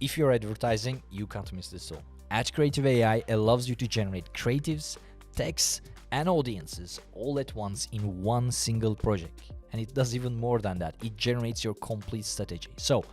If you're advertising, you can't miss this tool. Adcreative.ai allows you to generate creatives, texts, and audiences all at once in one single project. And it does even more than that. It generates your complete strategy. So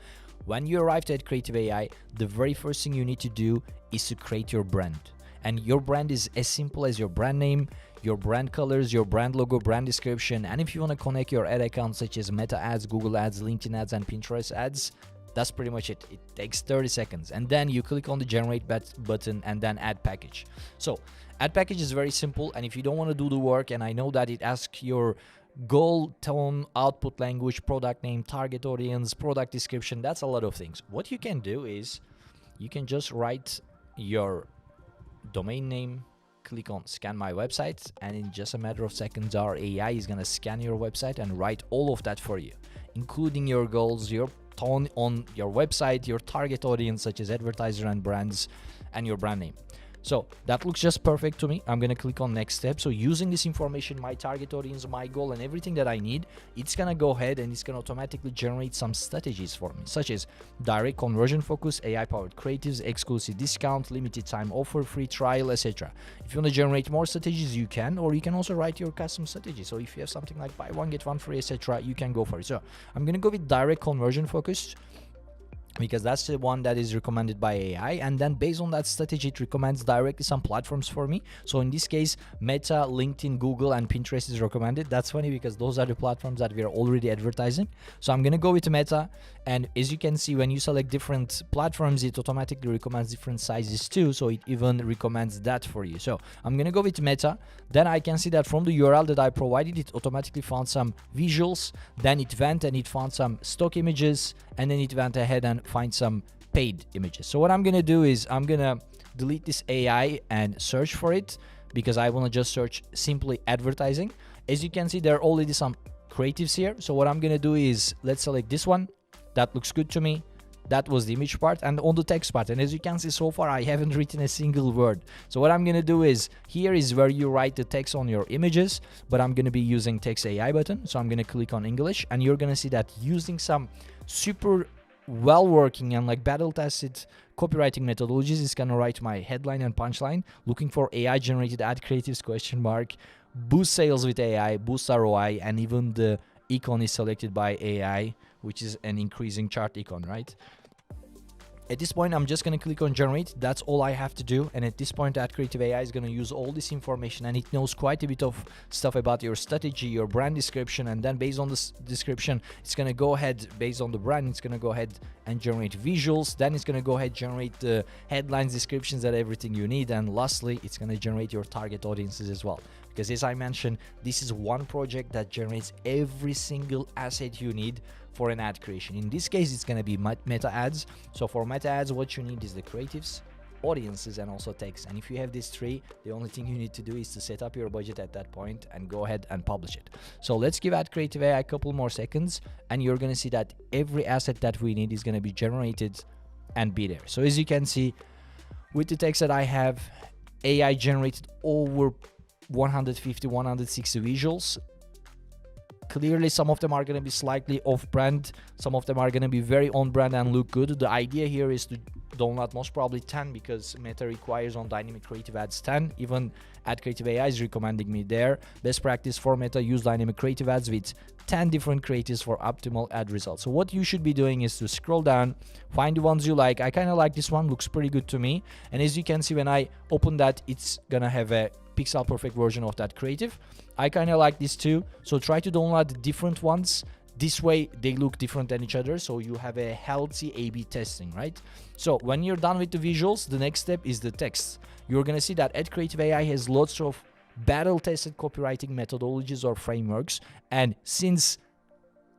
when you arrive at Adcreative.ai, the very first thing you need to do is to create your brand. And your brand is as simple as your brand name, your brand colors, your brand logo, brand description. And if you want to connect your ad accounts such as Meta ads, Google ads, LinkedIn ads, and Pinterest ads, that's pretty much it. It takes 30 seconds. And then you click on the generate button and then add package. So add package is very simple. And if you don't want to do the work, and I know that it asks your goal, tone, output language, product name, target audience, product description, that's a lot of things. What you can do is you can just write your domain name, click on scan my website, and in just a matter of seconds our AI is going to scan your website and write all of that for you, including your goals, your tone on your website, your target audience such as advertiser and brands, and your brand name. So that looks just perfect to me. I'm going to click on next step. So using this information, my target audience, my goal, and everything that I need, it's going to go ahead and it's going to automatically generate some strategies for me, such as direct conversion focus, AI powered creatives, exclusive discount, limited time offer, free trial, etc. If you want to generate more strategies, you can, or you can also write your custom strategy. So if you have something like buy one, get one free, etc., you can go for it. So I'm going to go with direct conversion focus, because that's the one that is recommended by AI, and then based on that strategy it recommends directly some platforms for me. So in this case, Meta, LinkedIn, Google, and Pinterest is recommended. That's funny because those are the platforms that we are already advertising. So I'm gonna go with Meta, and as you can see, when you select different platforms, it automatically recommends different sizes too, so it even recommends that for you. So I'm gonna go with Meta. Then I can see that from the URL that I provided, it automatically found some visuals, then it went and it found some stock images, and then it went ahead and find some paid images. So what I'm gonna do is I'm gonna delete this AI and search for it, because I want to just search simply advertising. As you can see, there are already some creatives here. So what I'm gonna do is let's select this one. That looks good to me. That was the image part, and on the text part, and as you can see so far I haven't written a single word. So what I'm gonna do is, here is where you write the text on your images, but I'm gonna be using text AI button. So I'm gonna click on English, and you're gonna see that using some super well working and like battle tested copywriting methodologies is gonna write my headline and punchline, looking for AI generated ad creatives question mark, boost sales with AI, boost ROI, and even the icon is selected by AI, which is an increasing chart icon, right? At this point, I'm just going to click on generate. That's all I have to do. And at this point, Adcreative.ai is going to use all this information, and it knows quite a bit of stuff about your strategy, your brand description. And then based on this description, it's going to go ahead, based on the brand, it's going to go ahead and generate visuals. Then it's going to go ahead, generate the headlines, descriptions, and everything you need. And lastly, it's going to generate your target audiences as well. Because as I mentioned, this is one project that generates every single asset you need for an ad creation. In this case, it's going to be Meta ads. So for Meta ads, what you need is the creatives, audiences, and also text. And if you have these three, the only thing you need to do is to set up your budget at that point and go ahead and publish it. So let's give Adcreative.ai a couple more seconds, and you're going to see that every asset that we need is going to be generated and be there. So as you can see, with the text that I have, AI generated over 150, 160 visuals. Clearly, some of them are going to be slightly off-brand. Some of them are going to be very on-brand and look good. The idea here is to download most probably 10, because Meta requires on dynamic creative ads 10. Even Adcreative.ai is recommending me there. Best practice for Meta, use dynamic creative ads with 10 different creatives for optimal ad results. So what you should be doing is to scroll down, find the ones you like. I kind of like this one, looks pretty good to me. And as you can see, when I open that, it's going to have a pixel perfect version of that creative. I kind of like this too. So try to download the different ones. This way they look different than each other, so you have a healthy A/B testing, right? So when you're done with the visuals, the next step is the text. You're gonna see that Adcreative.ai has lots of battle-tested copywriting methodologies or frameworks, and since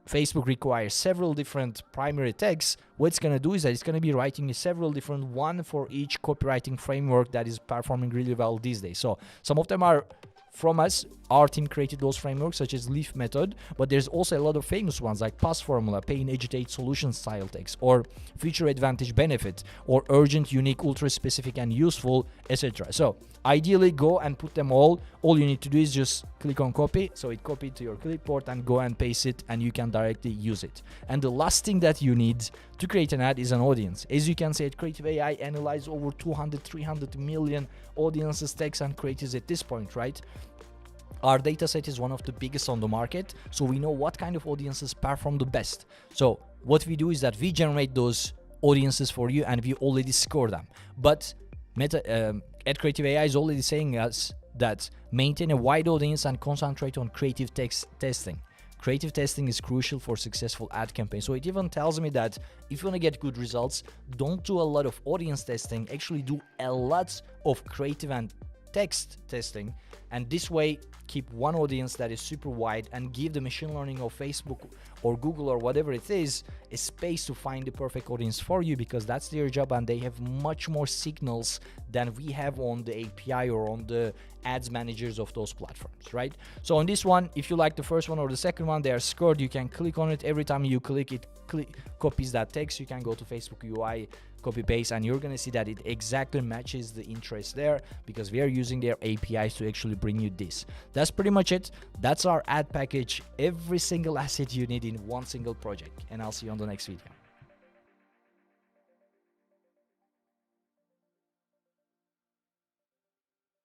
Facebook requires several different primary texts, what it's gonna do is that it's gonna be writing several different, one for each copywriting framework that is performing really well these days. So some of them are from us. Our team created those frameworks such as Leaf method, but there's also a lot of famous ones like Pass Formula, Pain Agitate Solution Style Text, or Feature Advantage Benefit, or Urgent, Unique, Ultra Specific and Useful, etc. So ideally go and put them all. All you need to do is just click on copy, so it copied to your clipboard, and go and paste it, and you can directly use it. And the last thing that you need to create an ad is an audience. As you can see, Adcreative AI analyzes over 200-300 million audiences, text and creatives at this point, right? Our data set is one of the biggest on the market, so we know what kind of audiences perform the best. So what we do is that we generate those audiences for you, and we already score them. But Adcreative AI is already saying us that maintain a wide audience and concentrate on creative text testing. Creative testing is crucial for successful ad campaigns. So it even tells me that if you want to get good results, don't do a lot of audience testing, actually do a lot of creative and text testing, and this way keep one audience that is super wide and give the machine learning of Facebook or Google or whatever it is a space to find the perfect audience for you, because that's their job and they have much more signals than we have on the API or on the ads managers of those platforms, right? So on this one, if you like the first one or the second one, they are scored. You can click on it. Every time you click it, copies that text. You can go to Facebook UI, copy paste, and you're gonna see that it exactly matches the interest there, because we are using their APIs to actually bring you this. That's pretty much it. That's our ad package, every single asset you need in one single project, and I'll see you on the next video.